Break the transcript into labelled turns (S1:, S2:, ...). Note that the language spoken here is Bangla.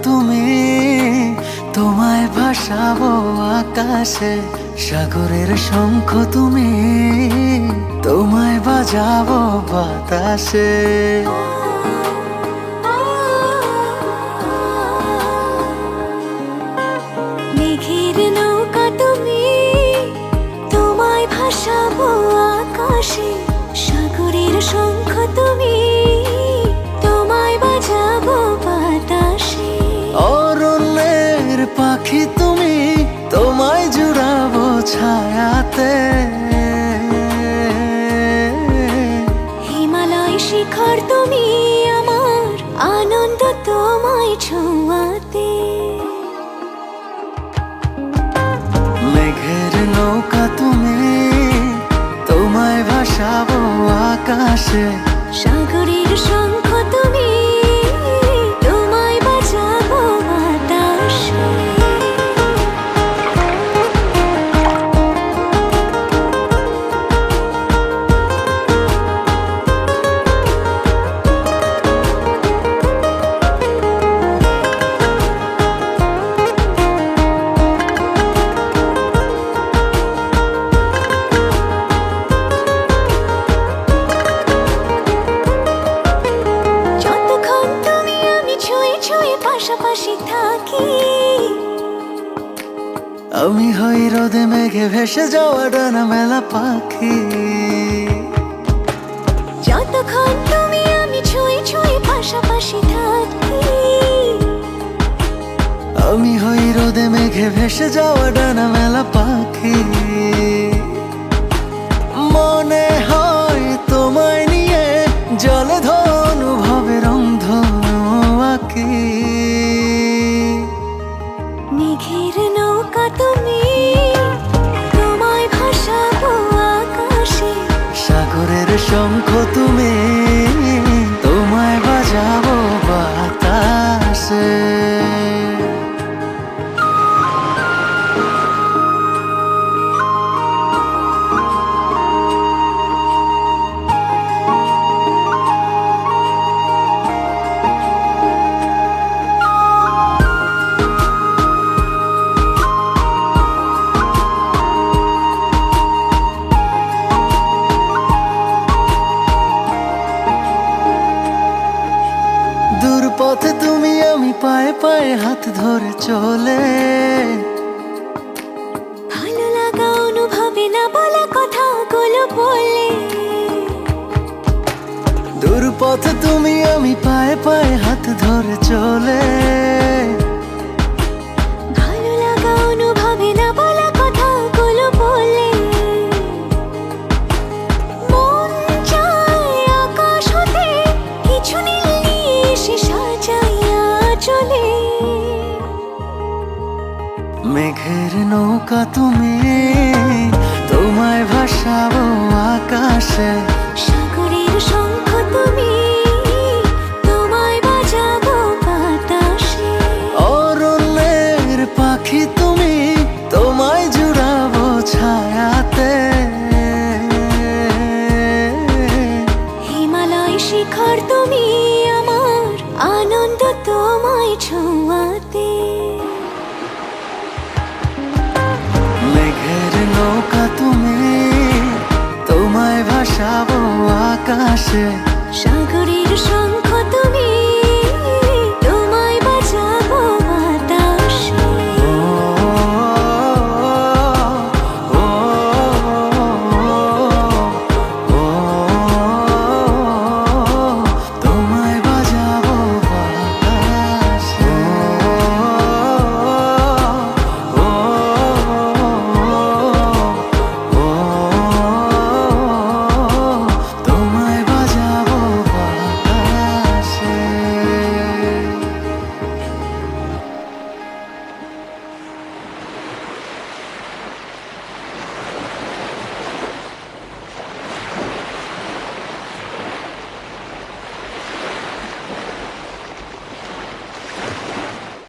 S1: তুমি, তোমায় ভাসাবো আকাশে। সাগরের শঙ্খ তুমি, তোমায় বাজাবো বাতাসে।
S2: মেঘের নৌকা তুমি, তোমায় ভাসাবো আকাশে। সাগরের শঙ্খ তুমি, তোমায় বাজাবো বাতাসে।
S1: অরণ্যের পাখি তুমি, তোমায় জুড়াবো ছায়াতে।
S2: হিমালয় শিখর তুমি, আমার আনন্দ তোমায় ছোঁয়াতে।
S1: মেঘের নৌকা তুমি, তোমায় ভাসাবো আকাশে।
S2: সাগরের শঙ্খ তুমি, তোমায় বাজাবো বাতাসে। যতক্ষণ তুমি আমি ছুঁয়ে ছুঁয়ে পাশাপাশি থাকি,
S1: আমি হই রোদে মেঘে ভেসে যাওয়া ডানা মেলা পাখি।
S2: যতক্ষণ তুমি আমি ছুঁয়ে ছুঁয়ে পাশাপাশি থাকি,
S1: আমি হই রোদে মেঘে ভেসে যাওয়া ডানা মেলা পাখি। মনে হয় তোমায় নিয়ে জলে ধনুভাবে রংধনু আঁকি।
S2: মেঘের নৌকা তুমি, তোমায় ভাসাবো আকাশে।
S1: সাগরের শঙ্খ তুমি, তোমায় বাজাবো বাতাসে। দূর পথে তুমি আমি পায়ে পায়ে হাত ধরে চলে।
S2: ভালো লাগা অনুভবে না বলা কথাগুলো বলে।
S1: দূর পথে তুমি আমি পায়ে পায়ে হাত ধরে চলে।
S2: ভালো লাগা অনুভবে না বলা কথাগুলো বলে। মন চায় আকাশ হতে কিছু নীল নিয়ে এসে সাজাইয়া চলে।
S1: মেঘের নৌকা তুমি, তোমায় ভাসাবো আকাশে।
S2: সাগরের শঙ্খ তুমি, তোমায় বাজাবো বাতাসে।
S1: অরণ্যের পাখি তুমি, তোমায় জুড়াবো ছায়াতে।
S2: হিমালয় শিখর তুমি, আমার আনন্দ তোমায় ছোঁয়াতে।
S1: মেঘের নৌকা তুমি, তোমায় ভাসাবো আকাশে।
S2: সাগরের শঙ্খ তুমি,